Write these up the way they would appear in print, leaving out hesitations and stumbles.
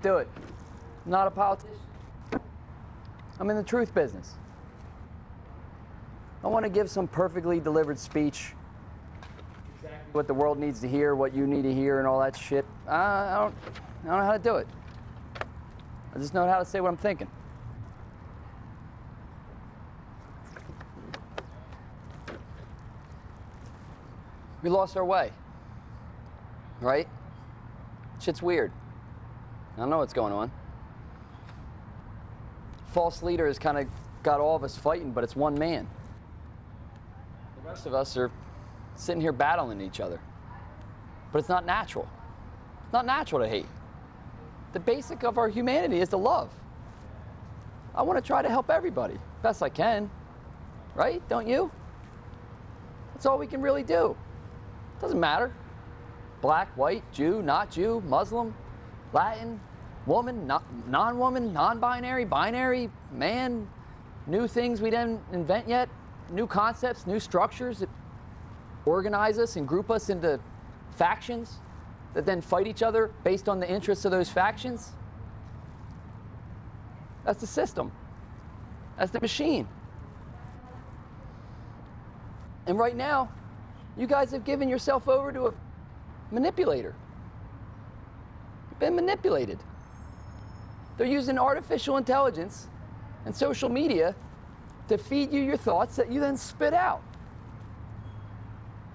do it. I'm not a politician. I'm in the truth business. I want to give some perfectly delivered speech, exactly what the world needs to hear, what you need to hear, and all that shit. I don't know how to do it. I just know how to say what I'm thinking. We lost our way, right? Shit's weird. I don't know what's going on. False leader has kind of got all of us fighting, but it's one man. The rest of us are sitting here battling each other. But it's not natural. It's not natural to hate. The basic of our humanity is to love. I want to try to help everybody, best I can, right? Don't you? That's all we can really do. Doesn't matter. Black, white, Jew, not Jew, Muslim, Latin, woman, non-woman, non-binary, binary, man, new things we didn't invent yet, new concepts, new structures that organize us and group us into factions that then fight each other based on the interests of those factions. That's the system. That's the machine. And right now, you guys have given yourself over to a manipulator. You've been manipulated. They're using artificial intelligence and social media to feed you your thoughts that you then spit out.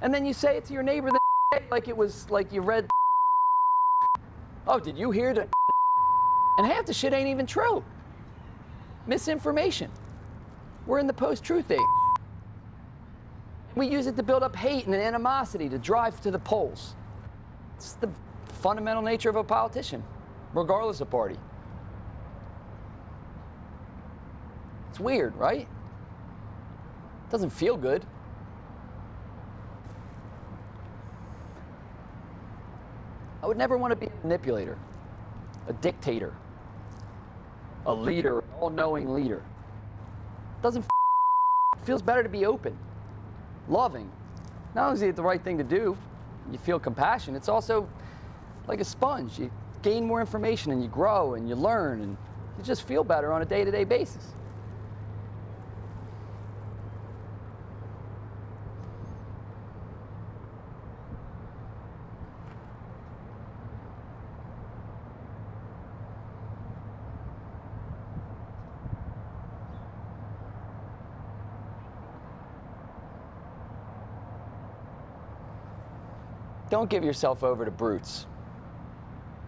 And then you say it to your neighbor the like it was like you read. Oh, did you hear the? And half the shit ain't even true. Misinformation. We're in the post-truth age. We use it to build up hate and animosity to drive to the polls. It's the fundamental nature of a politician, regardless of party. It's weird, right? It doesn't feel good. I would never want to be a manipulator, a dictator, a leader, an all-knowing leader. It feels better to be open, loving. Not only is it the right thing to do, you feel compassion, it's also like a sponge. You gain more information and you grow and you learn and you just feel better on a day-to-day basis. Don't give yourself over to brutes,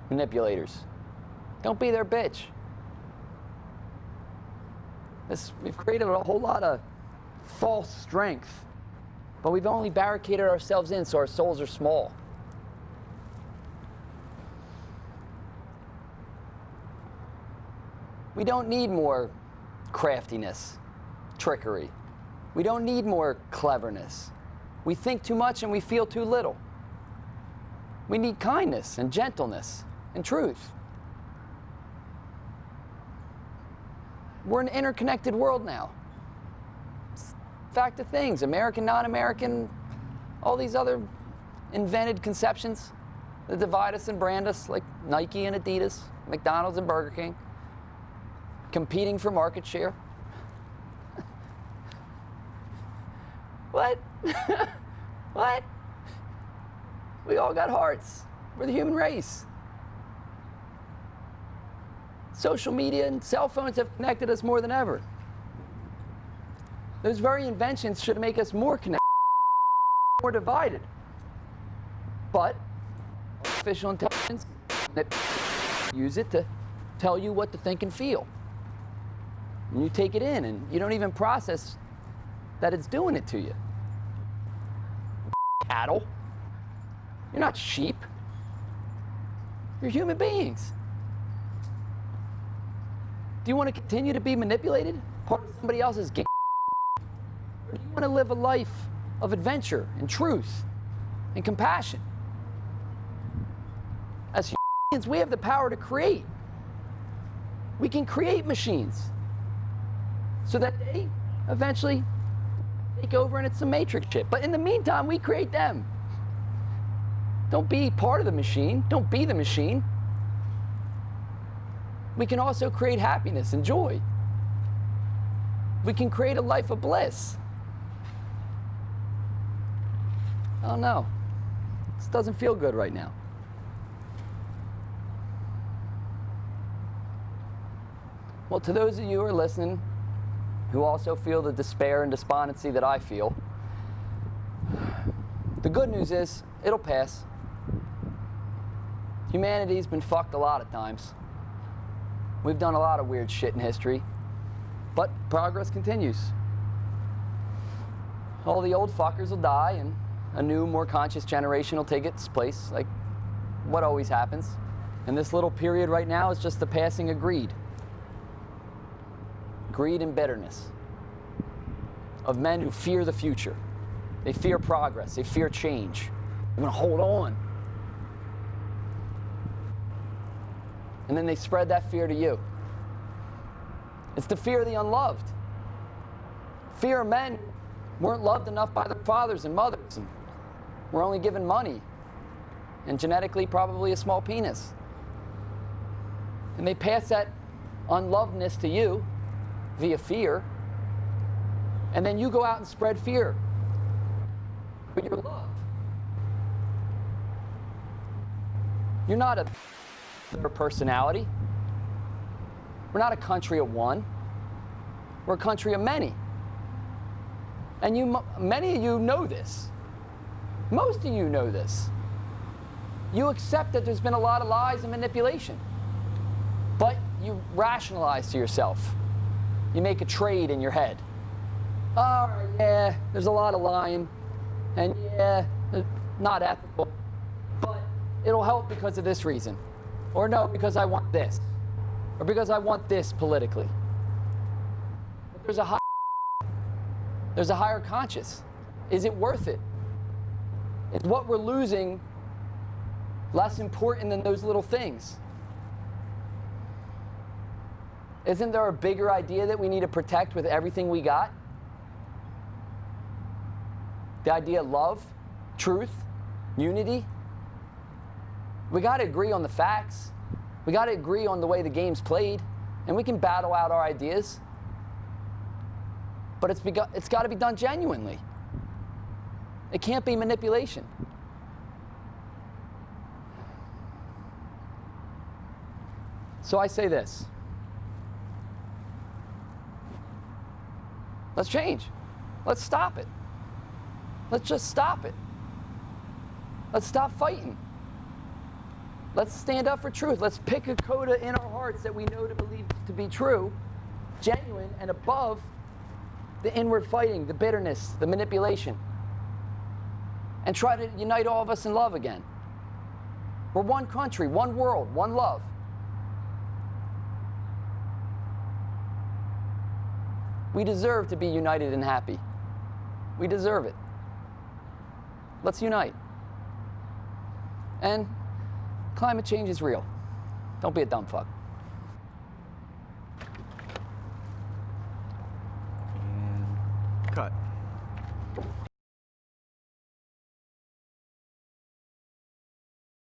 manipulators. Don't be their bitch. We've created a whole lot of false strength, but we've only barricaded ourselves in so our souls are small. We don't need more craftiness, trickery. We don't need more cleverness. We think too much and we feel too little. We need kindness and gentleness and truth. We're in an interconnected world now. It's a fact of things, American, non-American, all these other invented conceptions that divide us and brand us, like Nike and Adidas, McDonald's and Burger King, competing for market share. What? What? We all got hearts. We're the human race. Social media and cell phones have connected us more than ever. Those very inventions should make us more connected, more divided. But artificial intelligence, use it to tell you what to think and feel. And you take it in and you don't even process that it's doing it to you. Cattle. You're not sheep. You're human beings. Do you want to continue to be manipulated? Part of somebody else's game? Or do you want to live a life of adventure and truth and compassion? As humans, we have the power to create. We can create machines so that they eventually take over and it's a matrix shit. But in the meantime, we create them. Don't be part of the machine. Don't be the machine. we can also create happiness and joy. We can create a life of bliss. I don't know. This doesn't feel good right now. Well, to those of you who are listening, who also feel the despair and despondency that I feel, the good news is, it'll pass. Humanity's been fucked a lot of times. We've done a lot of weird shit in history, but progress continues. All the old fuckers will die, and a new, more conscious generation will take its place, like what always happens. And this little period right now is just the passing of greed. Greed and bitterness of men who fear the future. They fear progress. They fear change. They're going to hold on. And then they spread that fear to you. It's the fear of the unloved. Fear of men who weren't loved enough by their fathers and mothers and were only given money and genetically probably a small penis. And they pass that unlovedness to you via fear, and then you go out and spread fear. But you're loved. You're not a personality. We're not a country of one. We're a country of many. And many of you know this. Most of you know this. You accept that there's been a lot of lies and manipulation. But you rationalize to yourself. You make a trade in your head. Oh, yeah, there's a lot of lying. And yeah, it's not ethical. But it'll help because of this reason. Or no, because I want this. Or because I want this politically. But there's a higher conscious. Is it worth it? Is what we're losing less important than those little things? Isn't there a bigger idea that we need to protect with everything we got? The idea of love, truth, unity. We got to agree on the facts. We got to agree on the way the game's played, and we can battle out our ideas. But it's got to be done genuinely. It can't be manipulation. So I say this. Let's change. Let's stop it. Let's just stop it. Let's stop fighting. Let's stand up for truth. Let's pick a coda in our hearts that we know to believe to be true, genuine, and above the inward fighting, the bitterness, the manipulation. And try to unite all of us in love again. We're one country, one world, one love. We deserve to be united and happy. We deserve it. Let's unite. And climate change is real. Don't be a dumb fuck. And cut.